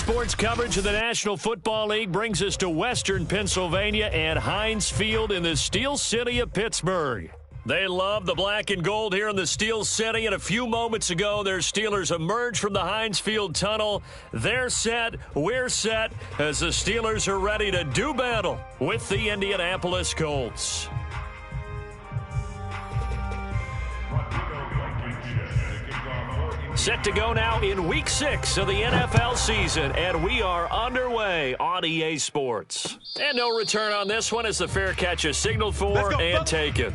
Sports coverage of the National Football League brings us to Western Pennsylvania and Heinz Field in the Steel City of Pittsburgh. They love the black and gold here in the Steel City, and a few moments ago, their Steelers emerged from the Heinz Field tunnel. They're set, we're set, as the Steelers are ready to do battle with the Indianapolis Colts. Set to go now in Week 6 of the NFL season, and we are underway on EA Sports. And no return on this one as the fair catch is signaled for and taken.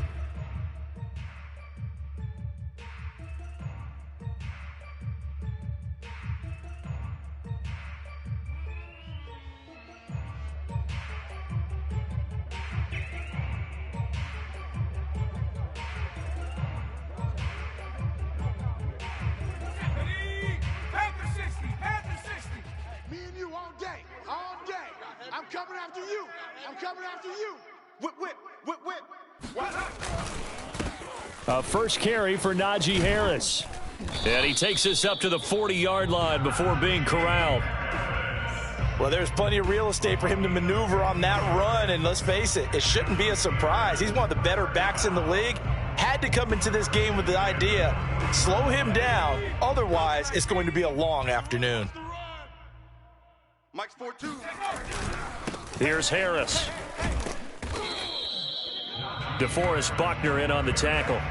A first carry for Najee Harris. And he takes this up to the 40-yard line before being corralled. Well, there's plenty of real estate for him to maneuver on that run, and let's face it, it shouldn't be a surprise. He's one of the better backs in the league. Had to come into this game with the idea, slow him down, otherwise it's going to be a long afternoon. Mike's 4-2. Here's Harris. DeForest Buckner in on the tackle.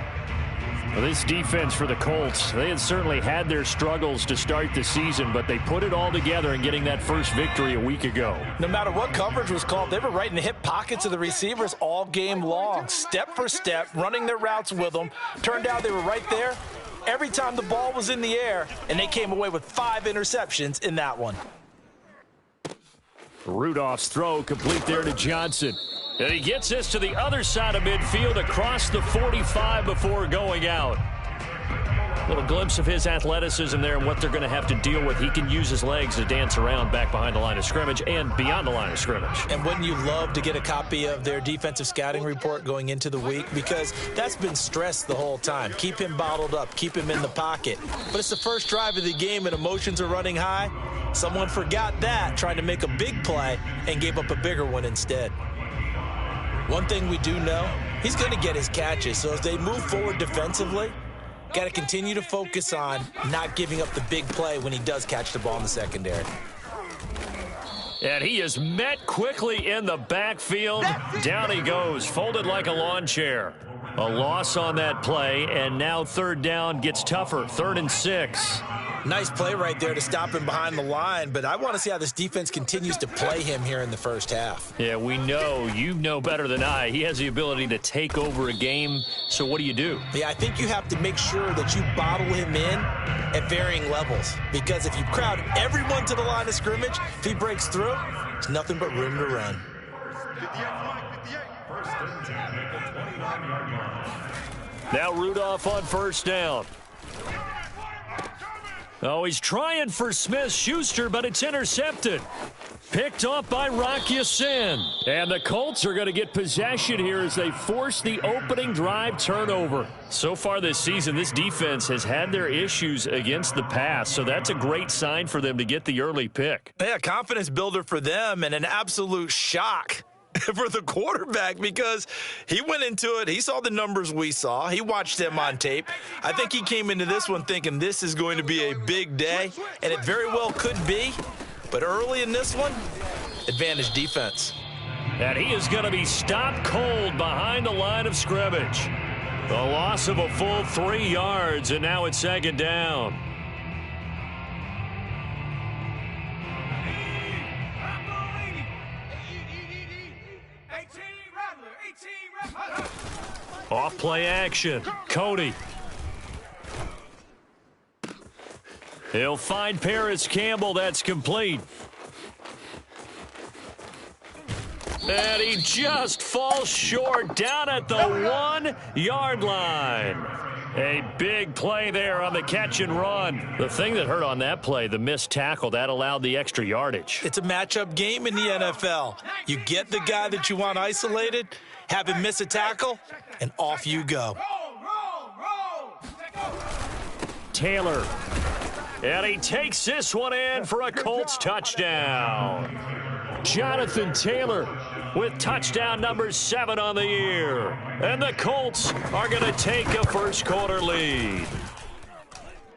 Well, this defense for the Colts, they had certainly had their struggles to start the season, but they put it all together in getting that first victory a week ago. No matter what coverage was called, they were right in the hip pockets of the receivers all game long, step for step, running their routes with them. Turned out they were right there every time the ball was in the air, and they came away with 5 interceptions in that one. Rudolph's throw complete there to Johnson. And he gets this to the other side of midfield across the 45 before going out. A little glimpse of his athleticism there and what they're going to have to deal with. He can use his legs to dance around back behind the line of scrimmage and beyond the line of scrimmage. And wouldn't you love to get a copy of their defensive scouting report going into the week? Because that's been stressed the whole time. Keep him bottled up. Keep him in the pocket. But it's the first drive of the game and emotions are running high. Someone forgot that, trying to make a big play, and gave up a bigger one instead. One thing we do know, he's going to get his catches. So as they move forward defensively, got to continue to focus on not giving up the big play when he does catch the ball in the secondary. And he is met quickly in the backfield. Down he goes, folded like a lawn chair. A loss on that play, and now third down gets tougher, 3rd and 6. Nice play right there to stop him behind the line, but I want to see how this defense continues to play him here in the first half. Yeah, we know, you know better than I, he has the ability to take over a game, so what do you do? Yeah, I think you have to make sure that you bottle him in at varying levels, because if you crowd everyone to the line of scrimmage, if he breaks through, there's nothing but room to run. 58. First and 10 at the 29-yard line. Now Rudolph on first down. Oh, he's trying for Smith-Schuster, but it's intercepted. Picked off by Rock Ya-Sin. And the Colts are going to get possession here as they force the opening drive turnover. So far this season, this defense has had their issues against the pass, so that's a great sign for them to get the early pick. Yeah, confidence builder for them and an absolute shock for the quarterback because he went into it. He saw the numbers we saw. He watched them on tape. I think he came into this one thinking this is going to be a big day, and it very well could be. But early in this one, advantage defense. And he is going to be stopped cold behind the line of scrimmage. The loss of a full 3 yards, and now it's 2nd down. Off play action. Cody. He'll find Paris Campbell. That's complete. And he just falls short down at the 1-yard line. A big play there on the catch and run. The thing that hurt on that play, the missed tackle, that allowed the extra yardage. It's a matchup game in the NFL. You get the guy that you want isolated, have him miss a tackle, and off you go. Taylor. And he takes this one in for a Colts touchdown. Jonathan Taylor with touchdown number 7 on the year. And the Colts are going to take a first-quarter lead.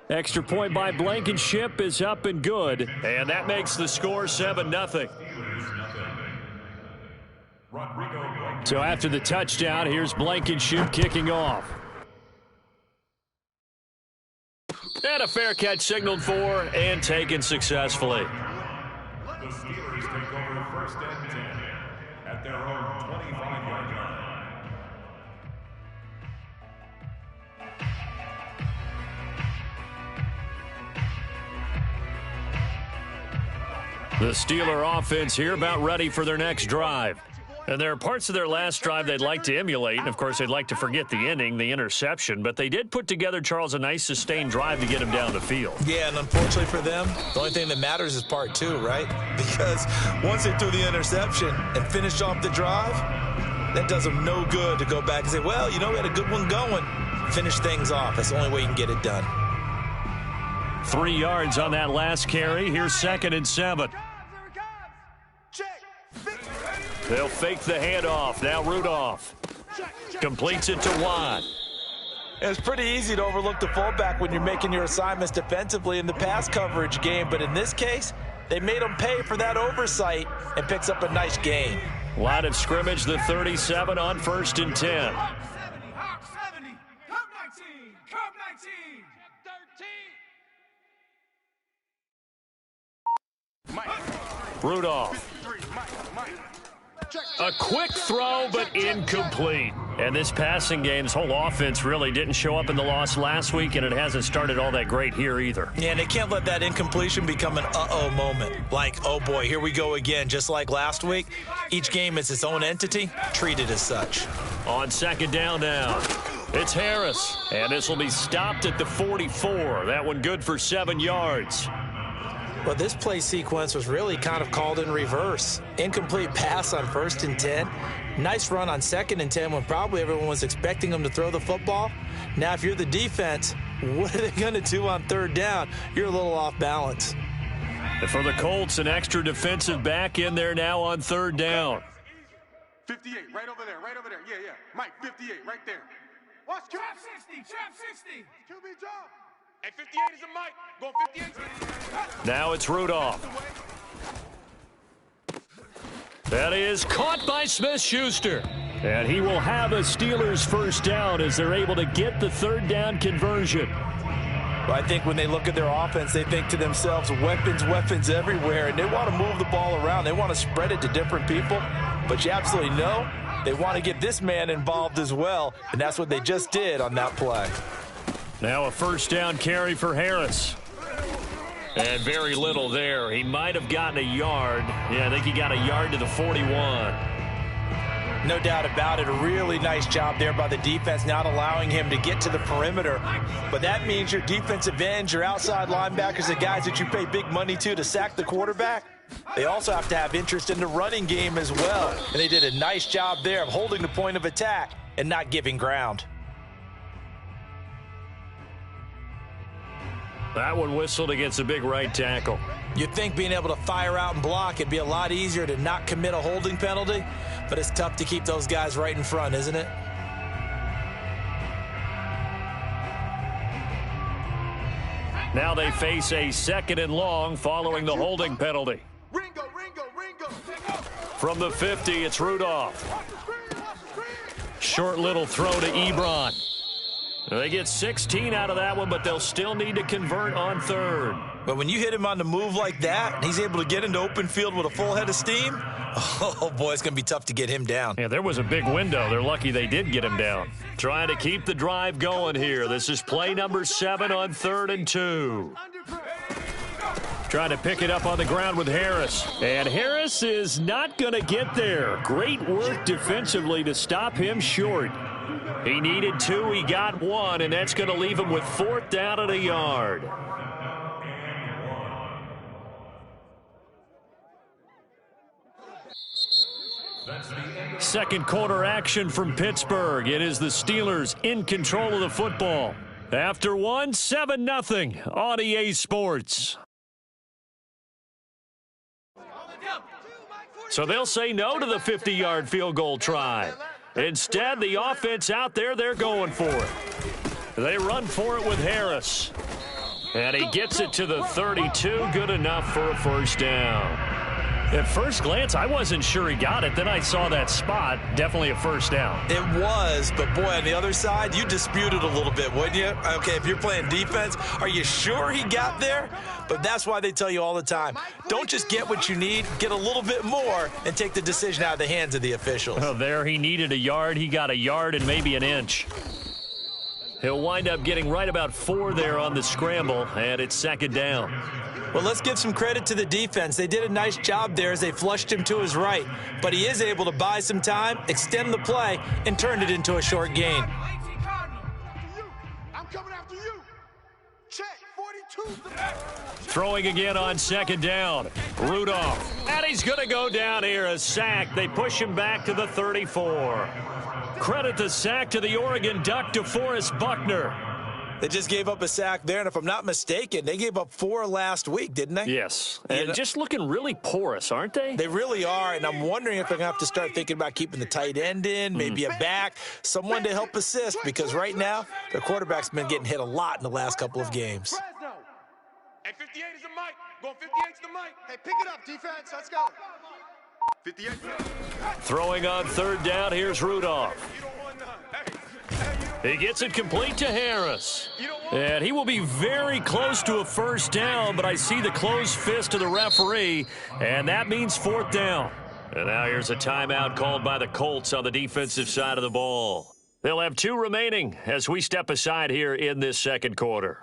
Extra point by Blankenship is up and good. And that makes the score 7-0. So after the touchdown, here's Blankenship kicking off. And a fair catch signaled for and taken successfully. The Steelers take over first and 10 at their own 25-yard line. The Steeler offense here about ready for their next drive. And there are parts of their last drive they'd like to emulate. And, of course, they'd like to forget the ending, the interception. But they did put together, Charles, a nice sustained drive to get him down the field. Yeah, and unfortunately for them, the only thing that matters is part 2, right? Because once they threw the interception and finished off the drive, that does them no good to go back and say, well, you know, we had a good one going. Finish things off. That's the only way you can get it done. 3 yards on that last carry. Here's 2nd and 7. They'll fake the handoff. Now Rudolph completes it to Watt. It's pretty easy to overlook the fullback when you're making your assignments defensively in the pass coverage game. But in this case, they made him pay for that oversight and picks up a nice gain. Line of scrimmage, the 37 on 1st and 10. Rudolph. A quick throw, but incomplete. And this passing game's whole offense really didn't show up in the loss last week, and it hasn't started all that great here either. Yeah, and they can't let that incompletion become an uh-oh moment. Like, oh boy, here we go again. Just like last week, each game is its own entity, treated as such. On 2nd down now, it's Harris. And this will be stopped at the 44. That one good for 7 yards. Well, this play sequence was really kind of called in reverse. Incomplete pass on 1st and 10. Nice run on 2nd and 10 when probably everyone was expecting them to throw the football. Now, if you're the defense, what are they going to do on 3rd down? You're a little off balance. And for the Colts, an extra defensive back in there now on 3rd down. 58, right over there, Yeah. Mike, 58, right there. Watch trap 60, trap 60. QB drop. Hey, 58 is a Mike. Go 58. Now it's Rudolph. That is caught by Smith-Schuster. And he will have a Steelers first down as they're able to get the 3rd down conversion. Well, I think when they look at their offense, they think to themselves, weapons everywhere, and they want to move the ball around. They want to spread it to different people. But you absolutely know they want to get this man involved as well, and that's what they just did on that play. Now a first down carry for Harris. And very little there. He might have gotten a yard. Yeah, I think he got a yard to the 41. No doubt about it. A really nice job there by the defense, not allowing him to get to the perimeter. But that means your defensive ends, your outside linebackers, the guys that you pay big money to sack the quarterback, they also have to have interest in the running game as well. And they did a nice job there of holding the point of attack and not giving ground. That one whistled against a big right tackle. You'd think being able to fire out and block, it'd be a lot easier to not commit a holding penalty, but it's tough to keep those guys right in front, isn't it? Now they face a 2nd and long following the holding penalty. Ringo. From the 50, it's Rudolph. Short little throw to Ebron. They get 16 out of that one, but they'll still need to convert on 3rd. But when you hit him on the move like that, and he's able to get into open field with a full head of steam, oh, boy, it's going to be tough to get him down. Yeah, there was a big window. They're lucky they did get him down. Trying to keep the drive going here. This is play number 7 on 3rd and 2. Trying to pick it up on the ground with Harris. And Harris is not going to get there. Great work defensively to stop him short. He needed 2, he got 1, and that's going to leave him with 4th down and a yard. Second quarter action from Pittsburgh. It is the Steelers in control of the football. After one, 7-0 on EA Sports. So they'll say no to the 50-yard field goal try. Instead, the offense out there, they're going for it. They run for it with Harris. And he gets it to the 32. Good enough for a first down. At first glance, I wasn't sure he got it. Then I saw that spot. Definitely a first down. It was, but boy, on the other side, you dispute it a little bit, wouldn't you? Okay, if you're playing defense, are you sure he got there? But that's why they tell you all the time, don't just get what you need, get a little bit more, and take the decision out of the hands of the officials. Oh, there he needed a yard. He got a yard and maybe an inch. He'll wind up getting right about 4 there on the scramble, and it's second down. Well, let's give some credit to the defense. They did a nice job there as they flushed him to his right. But he is able to buy some time, extend the play, and turn it into a short gain. I'm coming after you. Check, 42. Throwing again on second down. Rudolph. And he's going to go down here, a sack. They push him back to the 34. Credit the sack to the Oregon Duck, DeForest Buckner. They just gave up a sack there, and if I'm not mistaken, they gave up 4 last week, didn't they? Yes, and just looking really porous, aren't they? They really are, and I'm wondering if they're going to have to start thinking about keeping the tight end in, maybe a back, someone to help assist, because right now, their quarterback's been getting hit a lot in the last couple of games. Hey, 58 is the mic. Going 58's the mic. Hey, pick it up, defense. Let's go. 58. Throwing on third down, here's Rudolph. You don't want none. He gets it complete to Harris. And he will be very close to a first down, but I see the closed fist of the referee, and that means fourth down. And now here's a timeout called by the Colts on the defensive side of the ball. They'll have 2 remaining as we step aside here in this second quarter.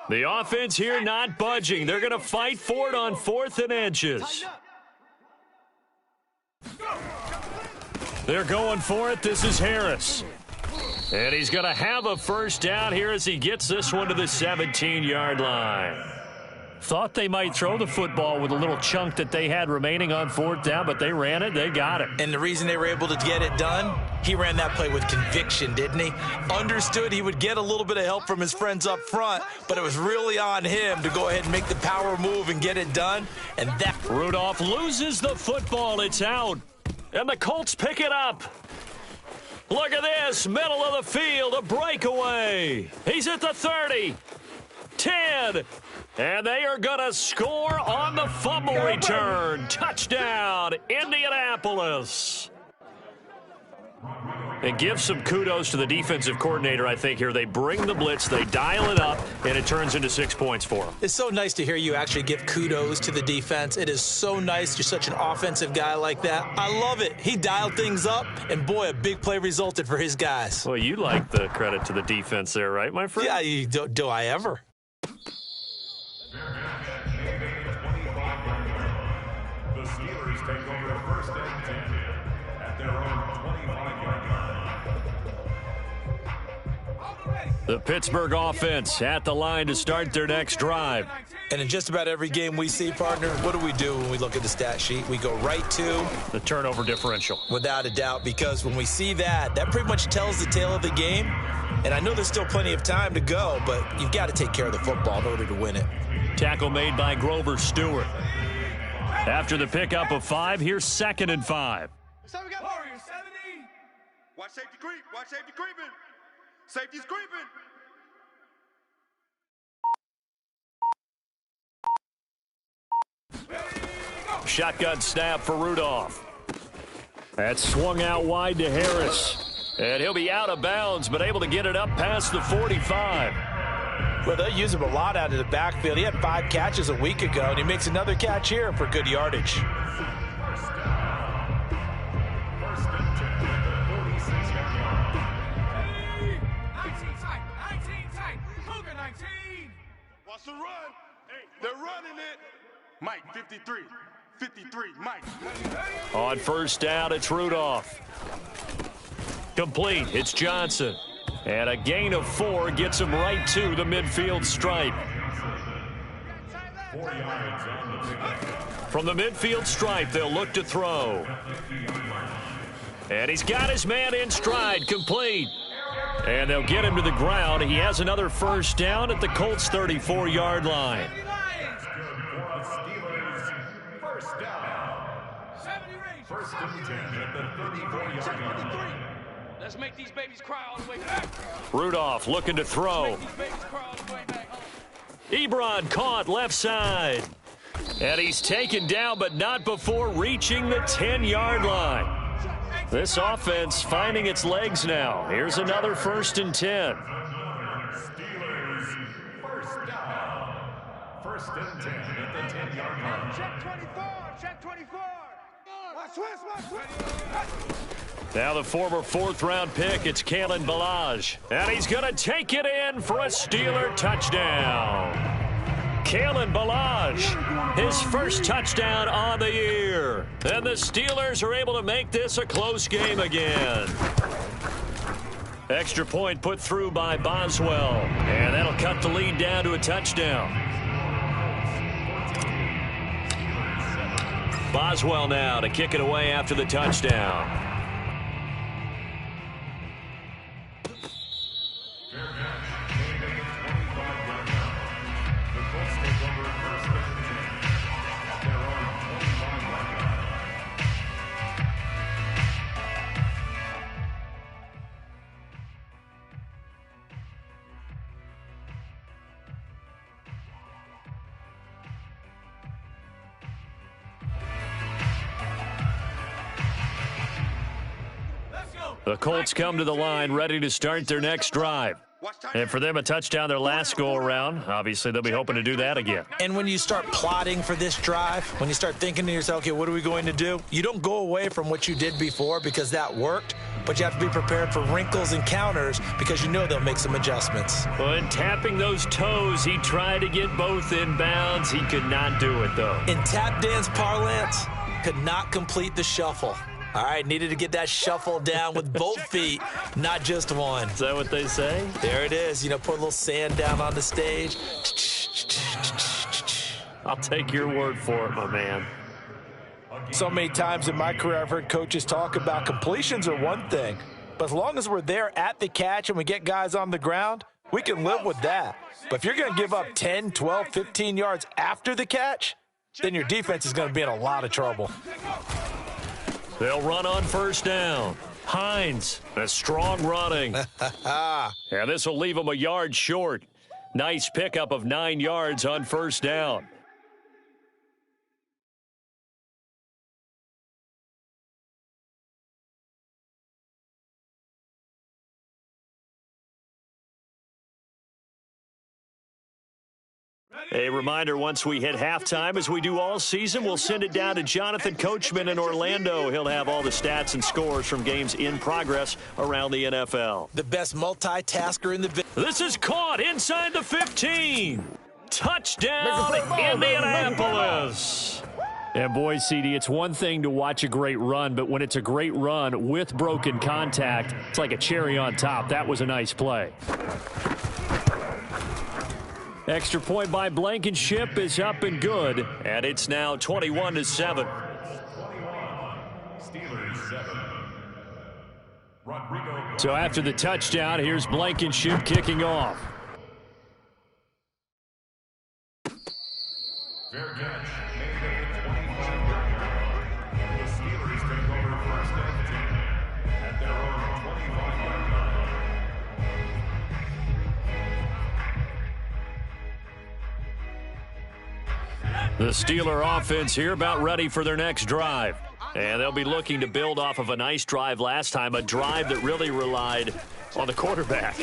The offense here not budging. They're going to fight for it on 4th and inches. They're going for it. This is Harris. And he's going to have a first down here as he gets this one to the 17-yard line. Thought they might throw the football with a little chunk that they had remaining on 4th down, but they ran it. They got it. And the reason they were able to get it done, he ran that play with conviction, didn't he? Understood he would get a little bit of help from his friends up front, but it was really on him to go ahead and make the power move and get it done. And that Rudolph loses the football. It's out. And the Colts pick it up. Look at this. Middle of the field. A breakaway. He's at the 30. 10. And they are going to score on the fumble return. Touchdown, Indianapolis. And give some kudos to the defensive coordinator, I think, here. They bring the blitz, they dial it up, and it turns into 6 points for them. It's so nice to hear you actually give kudos to the defense. It is so nice. You're such an offensive guy like that. I love it. He dialed things up, and boy, a big play resulted for his guys. Well, you like the credit to the defense there, right, my friend? Yeah, do I ever? The Steelers take over first and 10 at their own 25-yard line. The Pittsburgh offense at the line to start their next drive. And in just about every game we see, partner, what do we do when we look at the stat sheet? We go right to the turnover differential. Without a doubt, because when we see that, that pretty much tells the tale of the game. And I know there's still plenty of time to go, but you've got to take care of the football in order to win it. Tackle made by Grover Stewart. After the pickup of 5, here's 2nd and 5. So we got Warriors 70. Watch safety creep. Watch safety creeping. Safety's creeping. Shotgun snap for Rudolph. That swung out wide to Harris. And he'll be out of bounds, but able to get it up past the 45. Well, they'll use him a lot out of the backfield. He had 5 catches a week ago, and he makes another catch here for good yardage. First and 10 at the 46-yard line. 19 tight. Cougar 19. Watch the run. They're running it. Mike, 53. 53, Mike. On first down, it's Rudolph. Complete. It's Johnson. And a gain of 4 gets him right to the midfield stripe. 4 yards on the pick. From the midfield stripe, they'll look to throw. And he's got his man in stride, complete. And they'll get him to the ground. He has another first down at the Colts' 34-yard line. First down. First and 10 at the 34-yard line. Let's make these babies cry all the way back. Rudolph looking to throw. These babies cry all the way back. Ebron caught left side. And he's taken down, but not before reaching the 10-yard line. This offense finding its legs now. Here's another first and 10. Steelers first down. First and 10 at the 10-yard line. Check 24. Check 24. Watch twist. Now the former 4th-round pick, it's Kalen Ballage. And he's going to take it in for a Steeler touchdown. Kalen Ballage, his first touchdown on the year. And the Steelers are able to make this a close game again. Extra point put through by Boswell. And that'll cut the lead down to a touchdown. Boswell now to kick it away after the touchdown. The Colts come to the line ready to start their next drive. And for them, a touchdown their last go-around. Obviously, they'll be hoping to do that again. And when you start plotting for this drive, when you start thinking to yourself, okay, what are we going to do? You don't go away from what you did before because that worked, but you have to be prepared for wrinkles and counters because you know they'll make some adjustments. Well, in tapping those toes, he tried to get both in bounds. He could not do it, though. In tap dance parlance, could not complete the shuffle. All right, needed to get that shuffle down with both feet, not just one. Is that what they say? There it is. You know, put a little sand down on the stage. I'll take your word for it, my man. So many times in my career, I've heard coaches talk about completions are one thing, but as long as we're there at the catch and we get guys on the ground, we can live with that. But if you're going to give up 10, 12, 15 yards after the catch, then your defense is going to be in a lot of trouble. They'll run on first down. Hines, a strong running. And this will leave him a yard short. Nice pickup of 9 yards on first down. A reminder, once we hit halftime, as we do all season, we'll send it down to Jonathan Coachman in Orlando. He'll have all the stats and scores from games in progress around the NFL. The best multitasker in the business. This is caught inside the 15. Touchdown, Indianapolis. And boy, CD, it's one thing to watch a great run, but when it's a great run with broken contact, it's like a cherry on top. That was a nice play. Extra point by Blankenship is up and good, and it's now 21-7. So after the touchdown, here's Blankenship kicking off. Fair catch. The Steelers take over first and 10 at their own 25-yard line. The Steeler offense here about ready for their next drive. And they'll be looking to build off of a nice drive last time, a drive that really relied on the quarterback.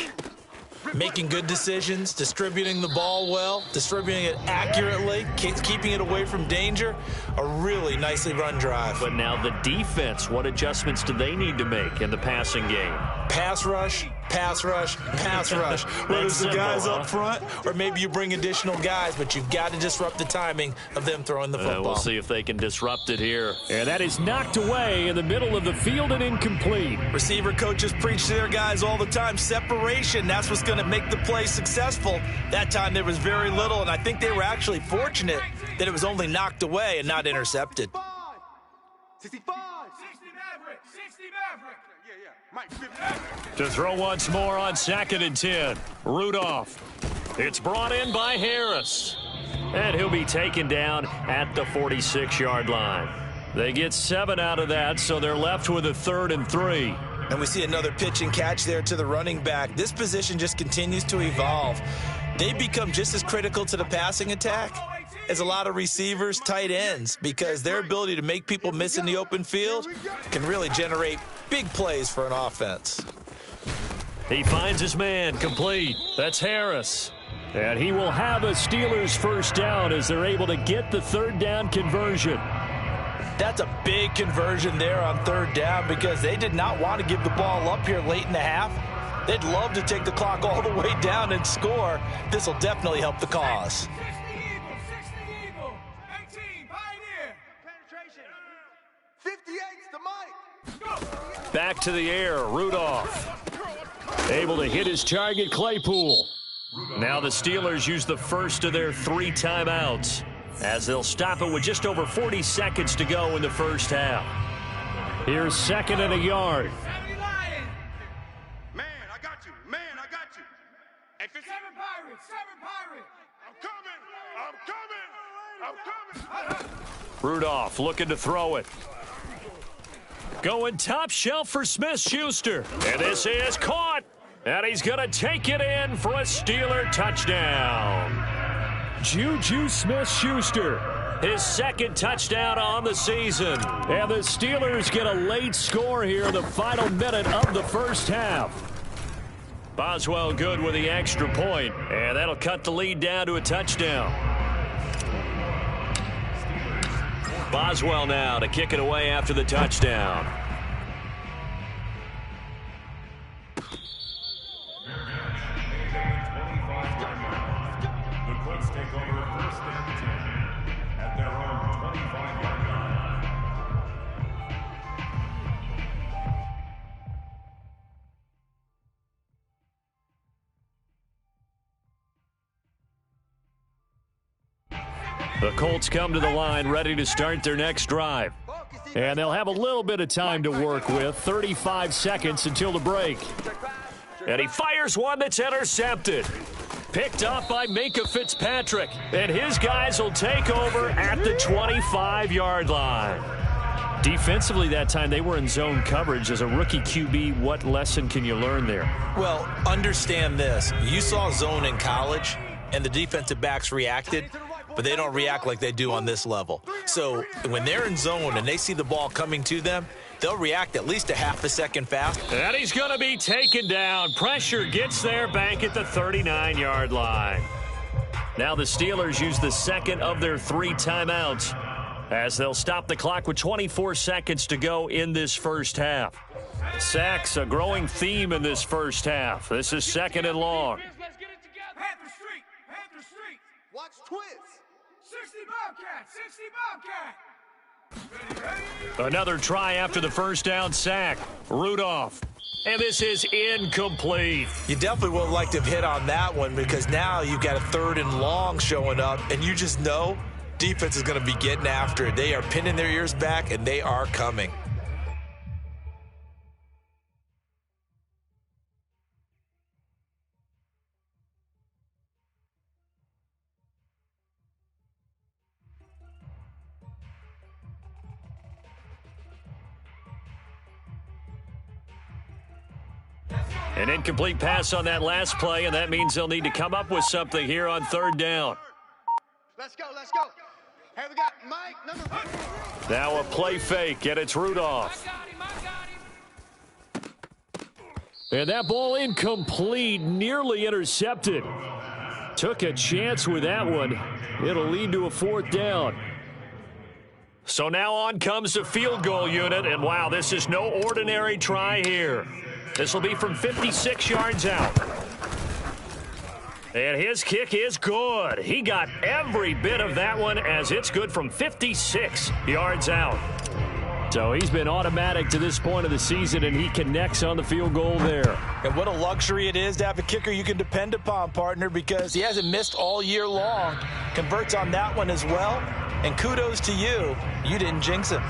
Making good decisions, distributing the ball well, distributing it accurately, keeping it away from danger. A really nicely run drive. But now the defense, what adjustments do they need to make in the passing game? pass rush, pass rush, pass rush. Whether it's the guys up front or maybe you bring additional guys, but you've got to disrupt the timing of them throwing the football. We'll see if they can disrupt it here. And that is knocked away in the middle of the field and incomplete. Receiver coaches preach to their guys all the time. Separation, that's what's going to make the play successful. That time there was very little, and I think they were actually fortunate that it was only knocked away and not intercepted. 65. 60 Maverick. 60 Maverick. Yeah. Mike, 50. To throw once more on 2nd and 10. Rudolph. It's brought in by Harris. And he'll be taken down at the 46-yard line. They get 7 out of that, so they're left with a 3rd and 3. And we see another pitch and catch there to the running back. This position just continues to evolve. They become just as critical to the passing attack as a lot of receivers, tight ends, because their ability to make people miss in the open field can really generate big plays for an offense. He finds his man, complete. That's Harris. And he will have a Steelers first down as they're able to get the 3rd down conversion. That's a big conversion there on 3rd down because they did not want to give the ball up here late in the half. They'd love to take the clock all the way down and score. This will definitely help the cause. Back to the air, Rudolph. Able to hit his target, Claypool. Now the Steelers use the first of their 3 timeouts as they'll stop it with just over 40 seconds to go in the first half. Here's 2nd and a yard. Man, I got you. Hey, 7 Pirates. I'm coming. Rudolph looking to throw it. Going top shelf for Smith-Schuster. And this is caught. And he's going to take it in for a Steeler touchdown. Juju Smith-Schuster, his 2nd touchdown on the season. And the Steelers get a late score here in the final minute of the first half. Boswell good with the extra point, and that'll cut the lead down to a touchdown. Boswell now to kick it away after the touchdown. The Colts take over 1st and 10 at their own 25-yard line. The Colts come to the line ready to start their next drive. And they'll have a little bit of time to work with, 35 seconds until the break. And he fires one that's intercepted. Picked up by Minka Fitzpatrick. And his guys will take over at the 25-yard line. Defensively that time, they were in zone coverage. As a rookie QB, what lesson can you learn there? Well, understand this. You saw zone in college, and the defensive backs reacted, but they don't react like they do on this level. So when they're in zone and they see the ball coming to them, they'll react at least a half a second fast. And he's going to be taken down. Pressure gets there back at the 39-yard line. Now the Steelers use the 2nd of their 3 timeouts as they'll stop the clock with 24 seconds to go in this first half. Sacks, a growing theme in this first half. This is 2nd and long. Panther Street. Watch twist. 60 Bobcat. Another try after the first down sack. Rudolph. And this is incomplete. You definitely would like to have hit on that one because now you've got a 3rd and long showing up, and you just know defense is going to be getting after it. They are pinning their ears back, and they are coming. An incomplete pass on that last play, and that means they'll need to come up with something here on 3rd down. Let's go. Hey, we got Mike, number 1. Now a play fake, and it's Rudolph. And that ball incomplete, nearly intercepted. Took a chance with that one. It'll lead to a 4th down. So now on comes the field goal unit, and wow, this is no ordinary try here. This will be from 56 yards out. And his kick is good. He got every bit of that one as it's good from 56 yards out. So he's been automatic to this point of the season, and he connects on the field goal there. And what a luxury it is to have a kicker you can depend upon, partner, because he hasn't missed all year long. Converts on that one as well. And kudos to you. You didn't jinx him.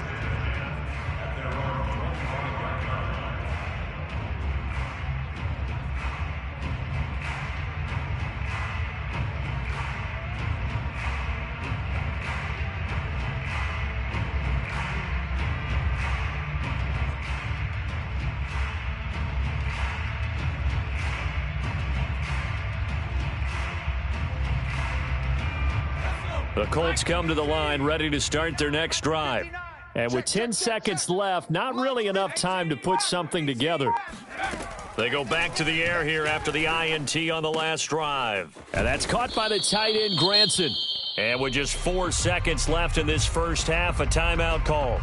The Colts come to the line ready to start their next drive. And with 10 seconds left, not really enough time to put something together. They go back to the air here after the INT on the last drive. And that's caught by the tight end, Granson. And with just 4 seconds left in this first half, a timeout call.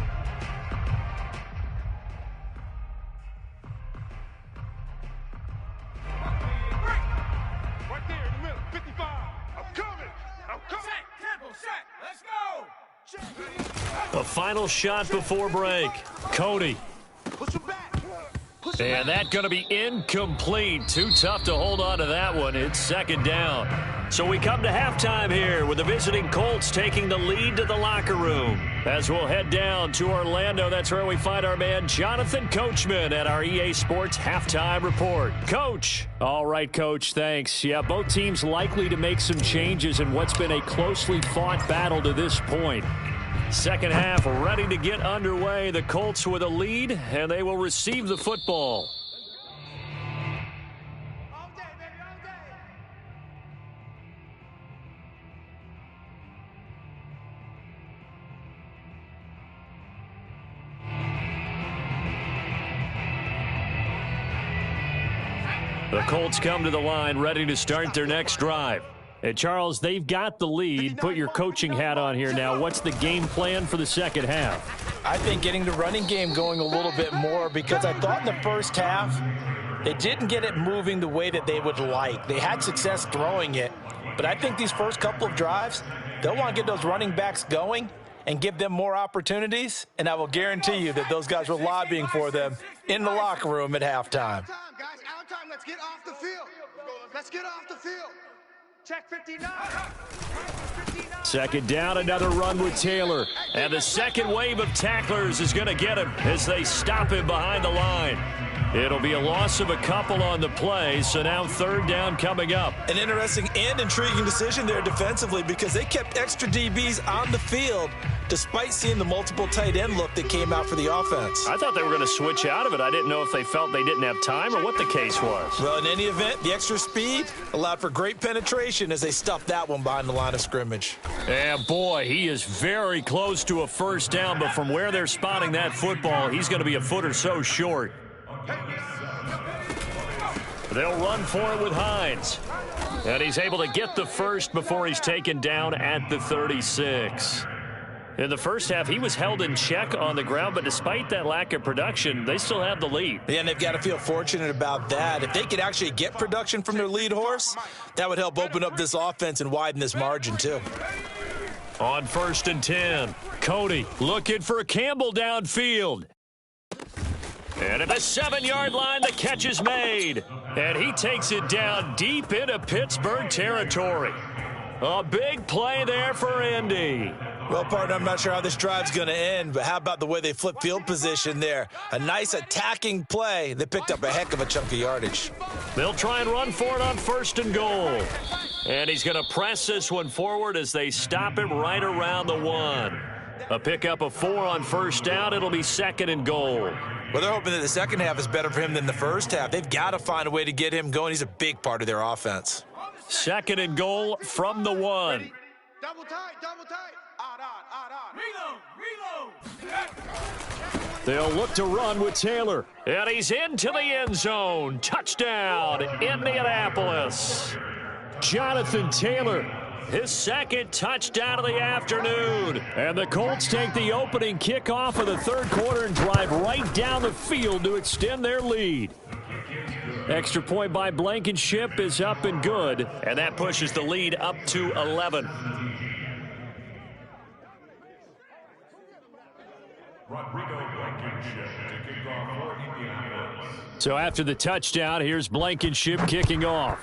A final shot before break. Cody. And that's going to be incomplete. Too tough to hold on to that one. It's second down. So we come to halftime here with the visiting Colts taking the lead to the locker room. As we'll head down to Orlando, that's where we find our man Jonathan Coachman at our EA Sports Halftime Report. Coach. All right, Coach, thanks. Yeah, both teams likely to make some changes in what's been a closely fought battle to this point. Second half ready to get underway. The Colts with a lead, and they will receive the football. The Colts come to the line ready to start their next drive. And Charles, they've got the lead. Put your coaching hat on here now. What's the game plan for the second half? I think getting the running game going a little bit more, because I thought in the first half they didn't get it moving the way that they would like. They had success throwing it, but I think these first couple of drives, they'll want to get those running backs going and give them more opportunities, and I will guarantee you that those guys were lobbying for them in the locker room at halftime. Guys, out time. Let's get off the field. Let's get off the field. Check 59. Second down, another run with Taylor. And the second wave of tacklers is going to get him as they stop him behind the line. It'll be a loss of a couple on the play, so now third down coming up. An interesting and intriguing decision there defensively, because they kept extra DBs on the field despite seeing the multiple tight end look that came out for the offense. I thought they were going to switch out of it. I didn't know if they felt they didn't have time or what the case was. Well, in any event, the extra speed allowed for great penetration as they stuffed that one behind the line of scrimmage. And boy, he is very close to a first down, but from where they're spotting that football, he's going to be a foot or so short. They'll run for it with Hines. And he's able to get the first before he's taken down at the 36. In the first half, he was held in check on the ground, but despite that lack of production, they still have the lead. Yeah, and they've got to feel fortunate about that. If they could actually get production from their lead horse, that would help open up this offense and widen this margin, too. On 1st and 10, Cody looking for Campbell downfield. And at the 7-yard line, the catch is made. And he takes it down deep into Pittsburgh territory. A big play there for Indy. Well, partner, I'm not sure how this drive's going to end, but how about the way they flip field position there? A nice attacking play. They picked up a heck of a chunk of yardage. They'll try and run for it on 1st and goal. And he's going to press this one forward as they stop him right around the 1. A pickup of 4 on 1st down. It'll be 2nd and goal. Well, they're hoping that the second half is better for him than the first half. They've got to find a way to get him going. He's a big part of their offense. 2nd and goal from the 1. Double tight, double tight. Reload. They'll look to run with Taylor. And he's into the end zone. Touchdown, Indianapolis. Jonathan Taylor, his second touchdown of the afternoon. And the Colts take the opening kickoff of the third quarter and drive right down the field to extend their lead. Extra point by Blankenship is up and good, and that pushes the lead up to 11. So after the touchdown, here's Blankenship kicking off.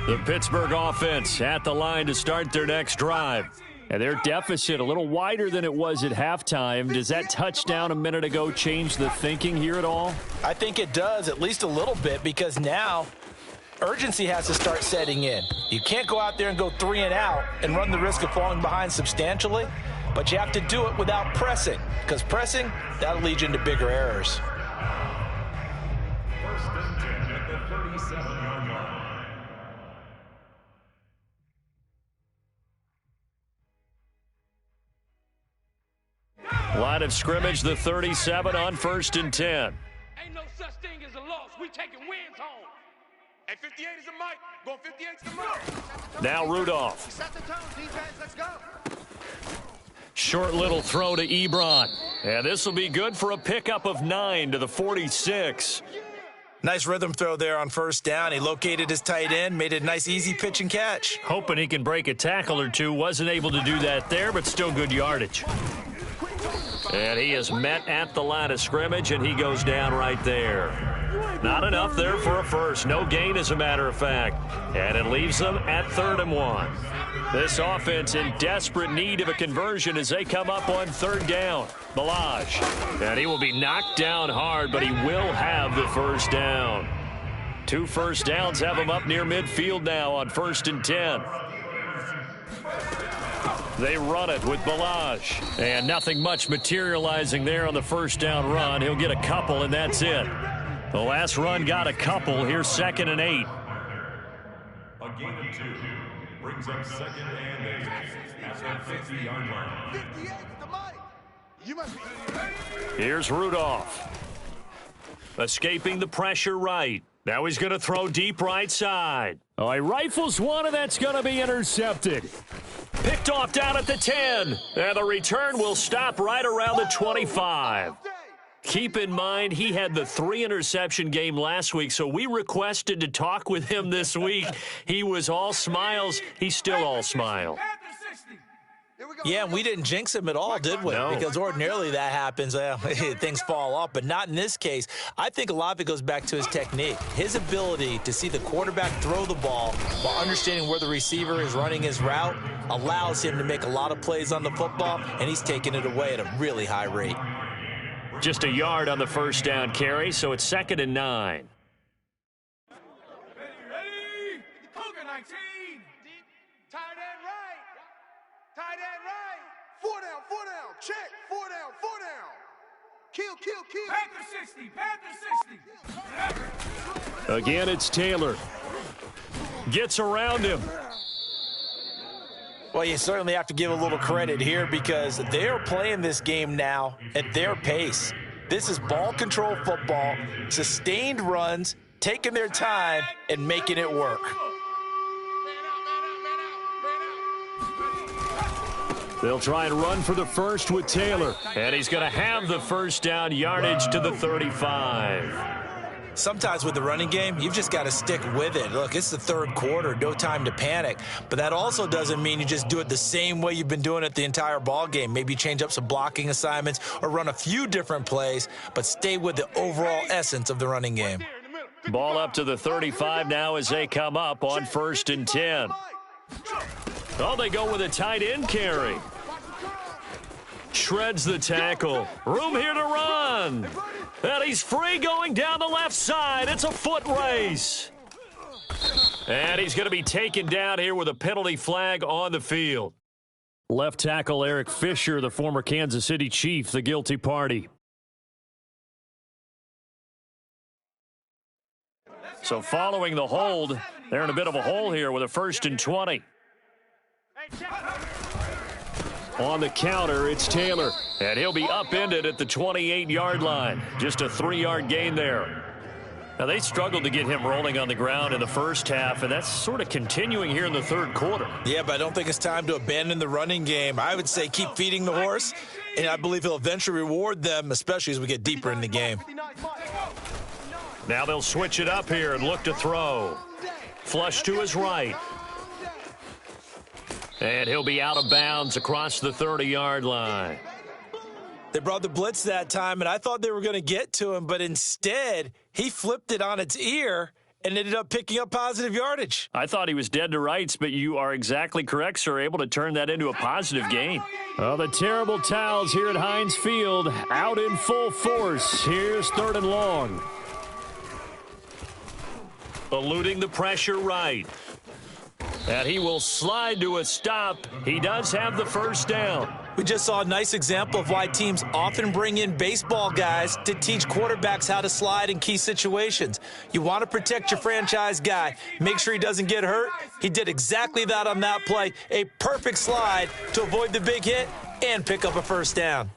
The Pittsburgh offense at the line to start their next drive. And their deficit a little wider than it was at halftime. Does that touchdown a minute ago change the thinking here at all? I think it does, at least a little bit, because now urgency has to start setting in. You can't go out there and go 3 and out and run the risk of falling behind substantially, but you have to do it without pressing, because pressing, that'll lead you into bigger errors. First and 10 at the 37-yard line. Line of scrimmage, the 37 on 1st and 10. Ain't no such thing as a loss. We taking wins home. Hey, 58 is the mic. Going 58 is the mic. Now Rudolph. Set the tone, defense. Let's go. Short little throw to Ebron. And this will be good for a pickup of 9 to the 46. Nice rhythm throw there on 1st down. He located his tight end, made it a nice easy pitch and catch. Hoping he can break a tackle or two. Wasn't able to do that there, but still good yardage. And he is met at the line of scrimmage, and he goes down right there. Not enough there for a first. No gain, as a matter of fact. And it leaves them at 3rd and 1. This offense in desperate need of a conversion as they come up on 3rd down. Balaj. And he will be knocked down hard, but he will have the first down. 2 first downs have him up near midfield now on 1st and 10. They run it with Balaj. And nothing much materializing there on the 1st down run. He'll get a couple, and that's it. The last run got a couple. Here's 2nd and 8. A gain of 2 brings up 2nd and 8 at the 50-yard line. 58 is the mic. You must be. Here's Rudolph. Escaping the pressure right. Now he's going to throw deep right side. Oh, he rifles one, and that's going to be intercepted. Picked off down at the 10. And the return will stop right around the 25. Keep in mind, he had the 3-interception game last week, so we requested to talk with him this week. He was all smiles. He's still all smile. Yeah, and we didn't jinx him at all, did we? No. Because ordinarily that happens. Things fall off, but not in this case. I think a lot of it goes back to his technique. His ability to see the quarterback throw the ball while understanding where the receiver is running his route allows him to make a lot of plays on the football, and he's taking it away at a really high rate. Just a yard on the 1st down carry, so it's 2nd and 9. Ready? Cougar 19. Tight end right. Tight end right. 4 down, 4 down. Check. 4 down, 4 down. Kill, kill, kill. Panther 60. Panther 60. Again, it's Taylor. Gets around him. Well, you certainly have to give a little credit here because they're playing this game now at their pace. This is ball control football, sustained runs, taking their time, and making it work. They'll try and run for the first with Taylor. And he's going to have the 1st down yardage to the 35. Sometimes with the running game, you've just got to stick with it. Look, it's the 3rd quarter, no time to panic. But that also doesn't mean you just do it the same way you've been doing it the entire ball game. Maybe change up some blocking assignments or run a few different plays, but stay with the overall essence of the running game. Ball up to the 35 now as they come up on 1st and 10. Oh, they go with a tight end carry. Shreds the tackle. Room here to run. And he's free going down the left side. It's a foot race. And he's going to be taken down here with a penalty flag on the field. Left tackle Eric Fisher, the former Kansas City Chief, the guilty party. So following the hold, they're in a bit of a hole here with a 1st and 20. On the counter, it's Taylor, and he'll be upended at the 28-yard line. Just a 3-yard gain there. Now, they struggled to get him rolling on the ground in the first half, and that's sort of continuing here in the third quarter. Yeah, but I don't think it's time to abandon the running game. I would say keep feeding the horse, and I believe he'll eventually reward them, especially as we get deeper in the game. Now they'll switch it up here and look to throw. Flush to his right. And he'll be out of bounds across the 30-yard line. They brought the blitz that time, and I thought they were going to get to him, but instead he flipped it on its ear and ended up picking up positive yardage. I thought he was dead to rights, but you are exactly correct, sir, able to turn that into a positive gain. Well, the terrible towels here at Heinz Field out in full force. Here's 3rd and long. Eluding the pressure right. And he will slide to a stop. He does have the first down. We just saw a nice example of why teams often bring in baseball guys to teach quarterbacks how to slide in key situations. You want to protect your franchise guy. Make sure he doesn't get hurt. He did exactly that on that play. A perfect slide to avoid the big hit and pick up a first down.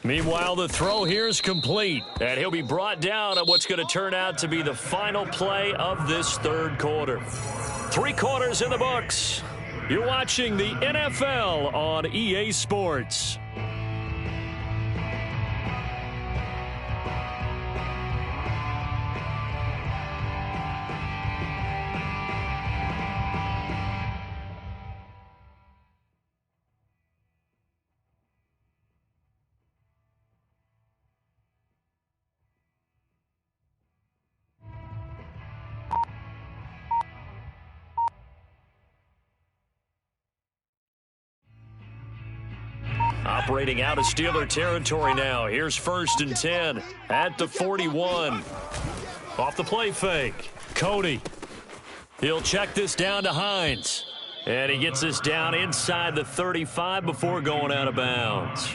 Meanwhile, the throw here is complete, and he'll be brought down on what's going to turn out to be the final play of this third quarter. 3 quarters in the books. You're watching the NFL on EA Sports. Operating out of Steeler territory now. Here's 1st and 10 at the 41. Off the play fake. Cody. He'll check this down to Hines. And he gets this down inside the 35 before going out of bounds.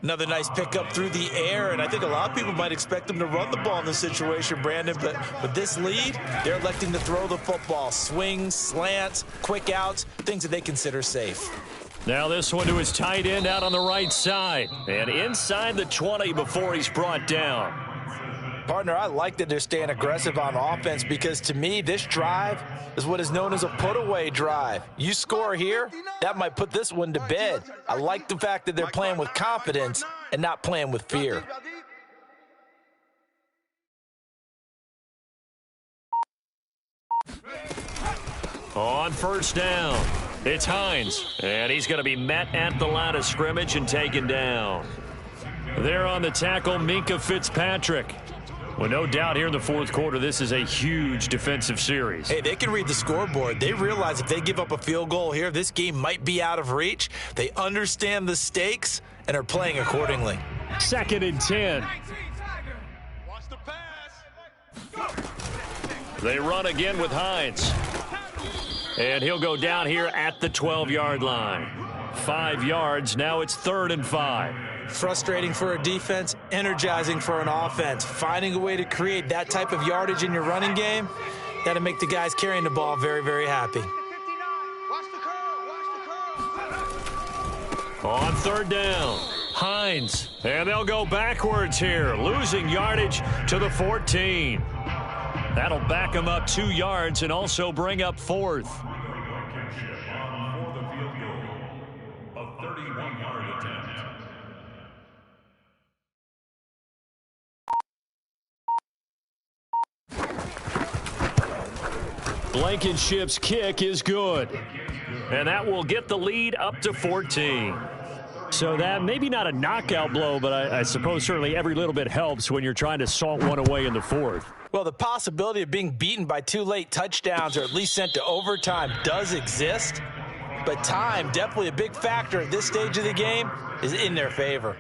Another nice pickup through the air, and I think a lot of people might expect them to run the ball in this situation, Brandon, but with this lead, they're electing to throw the football. Swings, slants, quick outs, things that they consider safe. Now this one to his tight end out on the right side. And inside the 20 before he's brought down. Partner, I like that they're staying aggressive on offense because to me, this drive is what is known as a put-away drive. You score here, that might put this one to bed. I like the fact that they're playing with confidence and not playing with fear. On 1st down. It's Hines, and he's going to be met at the line of scrimmage and taken down. There on the tackle, Minkah Fitzpatrick. Well, no doubt here in the 4th quarter, this is a huge defensive series. Hey, they can read the scoreboard. They realize if they give up a field goal here, this game might be out of reach. They understand the stakes and are playing accordingly. 2nd and 10. Watch the pass. They run again with Hines. And he'll go down here at the 12-yard line. 5 yards. Now it's 3rd and 5. Frustrating for a defense, energizing for an offense. Finding a way to create that type of yardage in your running game, that'll make the guys carrying the ball very, very happy. Watch the curl. On 3rd down, Hines. And they'll go backwards here, losing yardage to the 14. That'll back them up 2 yards and also bring up 4th. For the field goal, a 31-yard attempt. Blankenship's kick is good. And that will get the lead up to 14. So that maybe not a knockout blow, but I suppose certainly every little bit helps when you're trying to salt one away in the 4th. Well, the possibility of being beaten by 2 late touchdowns or at least sent to overtime does exist, but time, definitely a big factor at this stage of the game, is in their favor.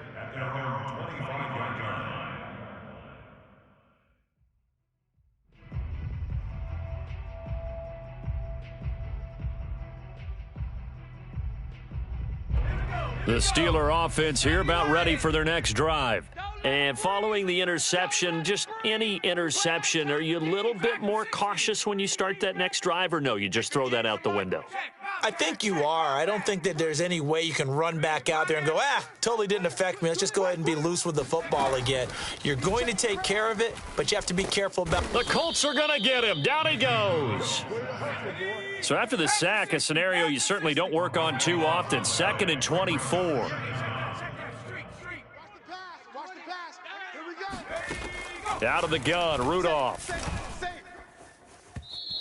The Steeler offense here about ready for their next drive. And following the interception, just any interception, are you a little bit more cautious when you start that next drive, or no, you just throw that out the window? I think you are. I don't think that there's any way you can run back out there and go, totally didn't affect me. Let's just go ahead and be loose with the football again. You're going to take care of it, but you have to be careful about The Colts are going to get him. Down he goes. So after the sack, a scenario you certainly don't work on too often. 2nd and 24. Out of the gun, Rudolph.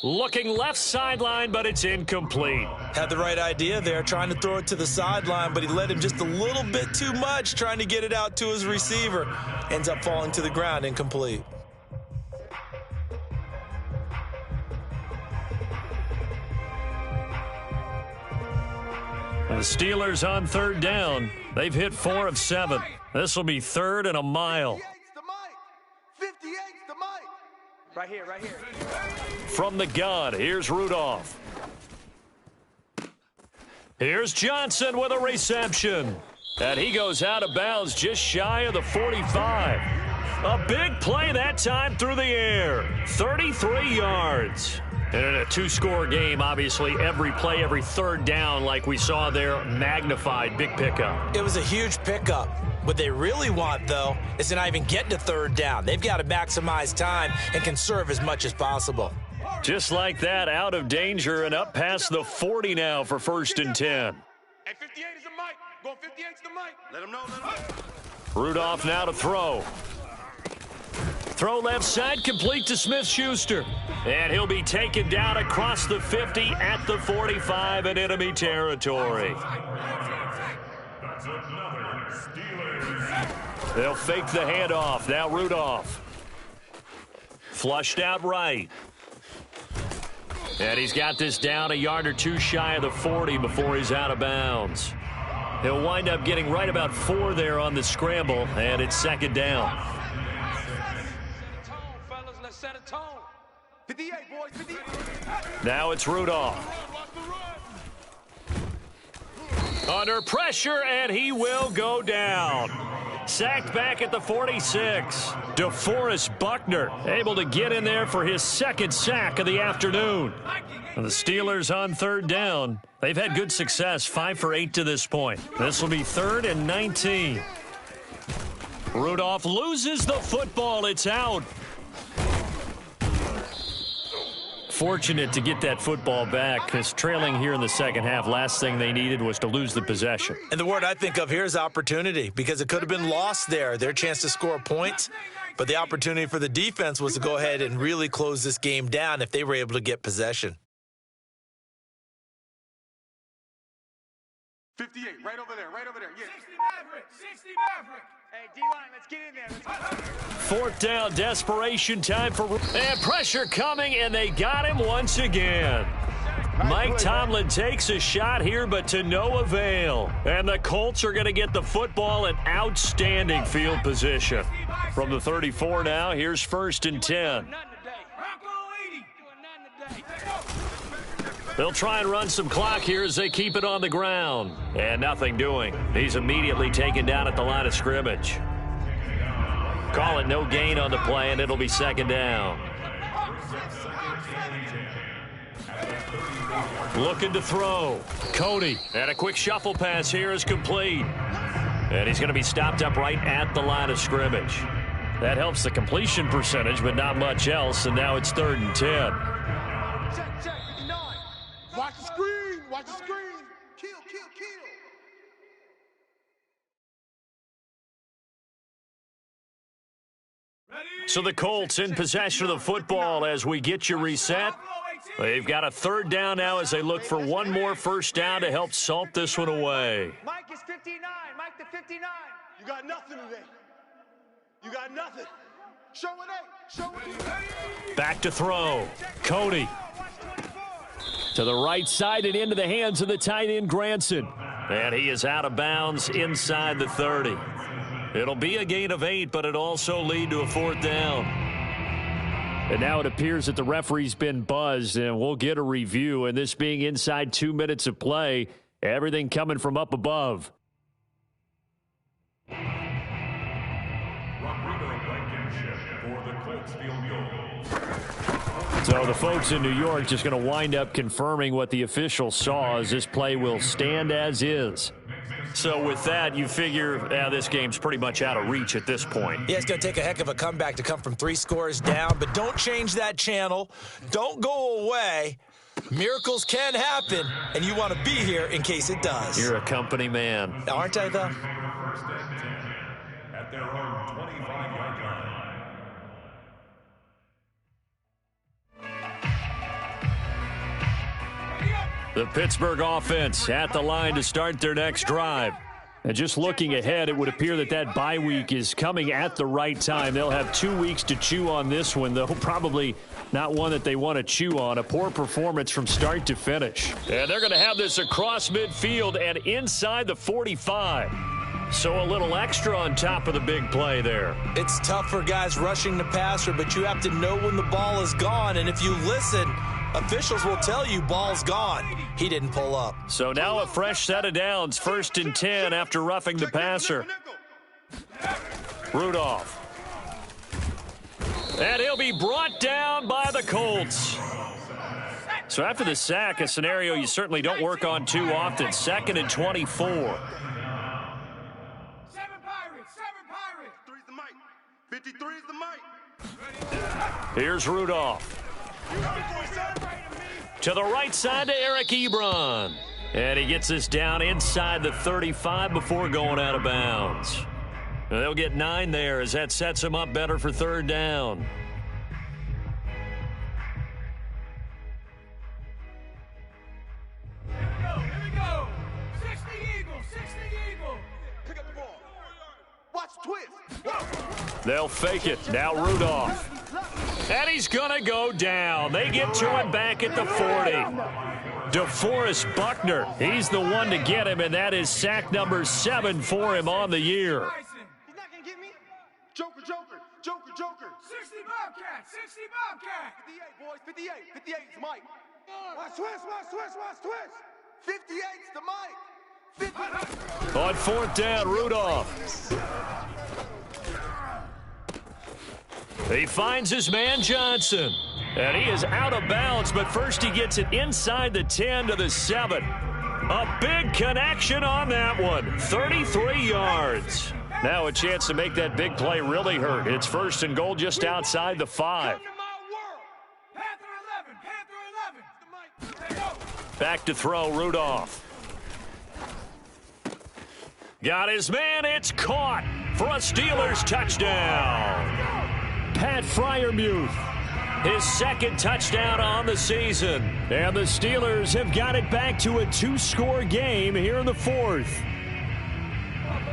Looking left sideline, but it's incomplete. Had the right idea there, trying to throw it to the sideline, but he let him just a little bit too much, trying to get it out to his receiver. Ends up falling to the ground, incomplete. The Steelers on 3rd down. They've hit 4 of 7. This will be 3rd and a mile. 58's the mic. Right here, right here. From the gun, here's Rudolph. Here's Johnson with a reception. And he goes out of bounds just shy of the 45. A big play that time through the air. 33 yards. And in a 2-score game, obviously, every play, every 3rd down, like we saw there, magnified. Big pickup. It was a huge pickup. What they really want, though, is to not even get to 3rd down. They've got to maximize time and conserve as much as possible. Just like that, out of danger and up past the 40 now for 1st and 10. Hey, 58 is the mic. Going 58's the mic. Let him know, Rudolph now to throw. Throw left side, complete to Smith-Schuster. And he'll be taken down across the 50 at the 45 in enemy territory. That's another Steelers. They'll fake the handoff. Now Rudolph. Flushed out right. And he's got this down a yard or 2 shy of the 40 before he's out of bounds. He'll wind up getting right about 4 there on the scramble, and it's 2nd down. Let's set a tone. 58, boys, 58. Now it's Rudolph. Under pressure, and he will go down. Sacked back at the 46. DeForest Buckner able to get in there for his 2nd sack of the afternoon. And the Steelers on 3rd down. They've had good success, 5 for 8 to this point. This will be 3rd and 19. Rudolph loses the football. It's out. Fortunate to get that football back, because trailing here in the 2nd half, last thing they needed was to lose the possession. And the word I think of here is opportunity, because it could have been lost there. Their chance to score points, but the opportunity for the defense was to go ahead and really close this game down if they were able to get possession. 58, right over there, yeah. 60 Maverick, 60 Maverick. Hey, D-line, let's get in there. 4th down, desperation time for... And pressure coming, and they got him once again. Mike Tomlin takes a shot here, but to no avail. And the Colts are going to get the football in outstanding field position. From the 34 now, here's 1st and 10. They'll try and run some clock here as they keep it on the ground. And nothing doing. He's immediately taken down at the line of scrimmage. Call it no gain on the play, and it'll be 2nd down. Looking to throw. Cody. And a quick shuffle pass here is complete. And he's going to be stopped up right at the line of scrimmage. That helps the completion percentage, but not much else. And now it's 3rd and 10. Check, 59. Watch the screen, watch the screen. Kill. So the Colts in possession of the football as we get you reset. They've got a 3rd down now as they look for one more 1st down to help salt this one away. Mike is 59, Mike the 59. You got nothing today. You got nothing. Show it. Back to throw. Cody. To the right side and into the hands of the tight end, Granson. And he is out of bounds inside the 30. It'll be a gain of 8, but it'll also lead to a 4th down. And now it appears that the referee's been buzzed, and we'll get a review. And this being inside 2 minutes of play, everything coming from up above. Rodrigo Blankenship for the Colts field goal. So the folks in New York just going to wind up confirming what the officials saw, as this play will stand as is. So with that, you figure this game's pretty much out of reach at this point. Yeah, it's going to take a heck of a comeback to come from 3 scores down, but don't change that channel. Don't go away. Miracles can happen, and you want to be here in case it does. You're a company man. Aren't I, though? First and 10 at their own 25-yard line. The Pittsburgh offense at the line to start their next drive. And just looking ahead, it would appear that bye week is coming at the right time. They'll have 2 weeks to chew on this one, though probably not one that they want to chew on. A poor performance from start to finish. And they're going to have this across midfield and inside the 45. So a little extra on top of the big play there. It's tough for guys rushing the passer, but you have to know when the ball is gone. And if you listen, officials will tell you ball's gone. He didn't pull up. So now a fresh set of downs, 1st and 10 after roughing the passer. Rudolph. And he'll be brought down by the Colts. So after the sack, a scenario you certainly don't work on too often. 2nd and 24. 7 Pirates. 3's the mic. 53 is the mic. Here's Rudolph. To the right side to Eric Ebron. And he gets this down inside the 35 before going out of bounds. They'll get 9 there as that sets him up better for 3rd down. Here we go. 60 Eagle. Pick up the ball. Watch twist. They'll fake it. Now Rudolph. And he's going to go down. They get to him back at the 40. DeForest Buckner, he's the one to get him, and that is sack number 7 for him on the year. He's not going to get me. Joker. 60 Bobcat. 60 Bobcat. 58, boys. 58. 58 is the mic. Watch twist. 58's the mic. 50. On 4th down, Rudolph. He finds his man Johnson. And he is out of bounds, but first he gets it inside the 10 to the 7. A big connection on that one. 33 yards. Now a chance to make that big play really hurt. It's 1st and goal just outside the 5. Come to my world. Panther 11. They go. Back to throw, Rudolph. Got his man. It's caught for a Steelers touchdown. Pat Freiermuth, his 2nd touchdown on the season. And the Steelers have got it back to a 2-score game here in the 4th.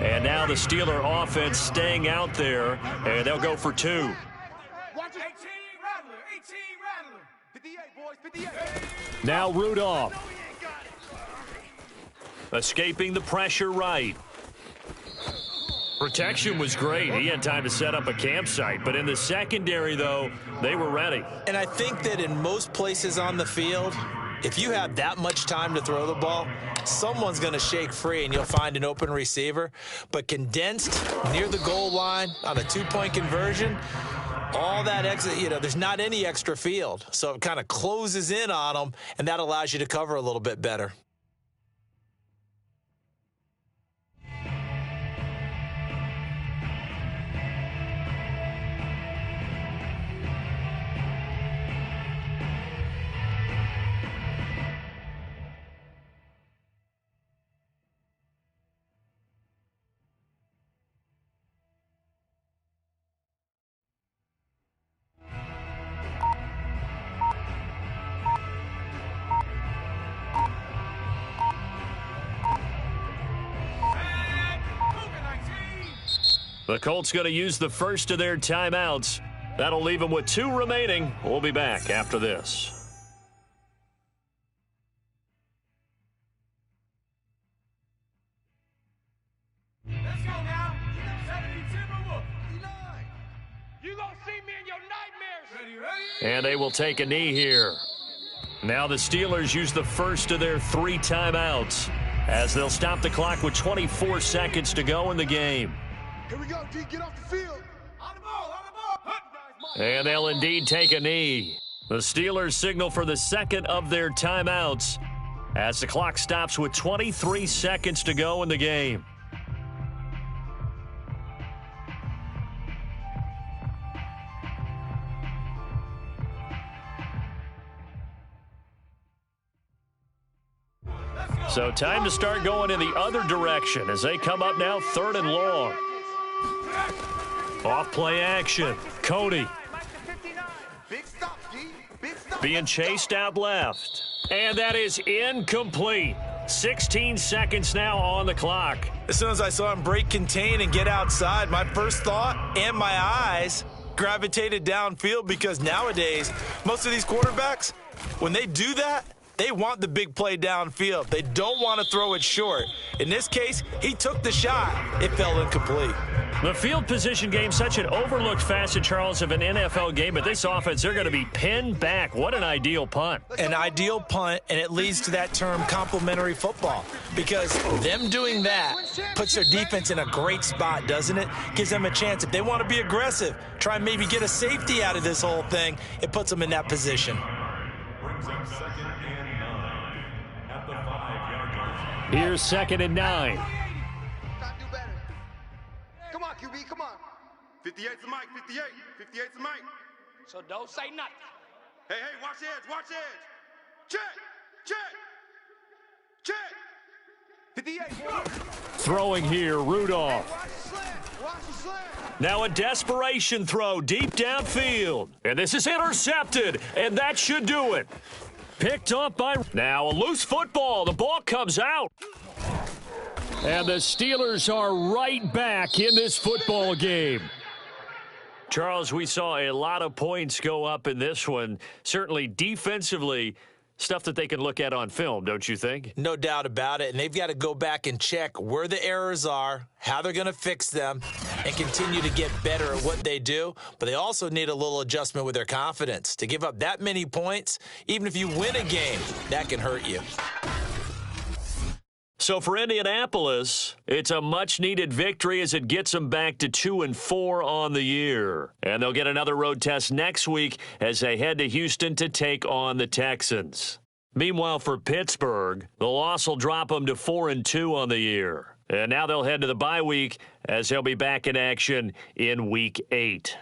And now the Steeler offense staying out there, and they'll go for 2. Watch it. 18 Rattler. 58, boys. 58. Now Rudolph. Escaping the pressure right. Protection was great. He had time to set up a campsite. But in the secondary, though, they were ready. And I think that in most places on the field, if you have that much time to throw the ball, someone's going to shake free and you'll find an open receiver. But condensed near the goal line on a 2-point conversion, all that extra, there's not any extra field. So it kind of closes in on them, and that allows you to cover a little bit better. The Colts going to use the first of their timeouts. That'll leave them with 2 remaining. We'll be back after this. Let's go now. 70 Timberwolf. You gonna see me in your nightmares. Ready. And they will take a knee here. Now the Steelers use the first of their 3 timeouts as they'll stop the clock with 24 seconds to go in the game. Here we go, D. Get off the field. On the ball. And they'll indeed take a knee. The Steelers signal for the second of their timeouts as the clock stops with 23 seconds to go in the game. So time to start going in the other direction as they come up now 3rd and long. Off play action. Cody being chased out left. And that is incomplete. 16 seconds now on the clock. As soon as I saw him break contain and get outside, my first thought and my eyes gravitated downfield, because nowadays, most of these quarterbacks, when they do that, they want the big play downfield. They don't want to throw it short. In this case, he took the shot. It fell incomplete. The field position game, such an overlooked facet, Charles, of an NFL game, but this offense, they're going to be pinned back. What an ideal punt. An ideal punt, and it leads to that term complementary football, because them doing that puts their defense in a great spot, doesn't it? Gives them a chance. If they want to be aggressive, try and maybe get a safety out of this whole thing, it puts them in that position. Here's 2nd and 9. Come on, QB, come on. 58's the mic, 58. 58's the mic. So don't say nothing. Hey, watch edge, watch edge. Check. 58. Throwing here, Rudolph. Watch the slant. Now a desperation throw deep downfield. And this is intercepted, and that should do it. Picked up by... Now a loose football. The ball comes out. And the Steelers are right back in this football game. Charles, we saw a lot of points go up in this one. Certainly defensively, stuff that they can look at on film, don't you think? No doubt about it. And they've got to go back and check where the errors are, how they're going to fix them, and continue to get better at what they do. But they also need a little adjustment with their confidence. To give up that many points, even if you win a game, that can hurt you. So for Indianapolis, it's a much-needed victory as it gets them back to 2-4 on the year. And they'll get another road test next week as they head to Houston to take on the Texans. Meanwhile, for Pittsburgh, the loss will drop them to 4-2 on the year. And now they'll head to the bye week as they'll be back in action in Week 8.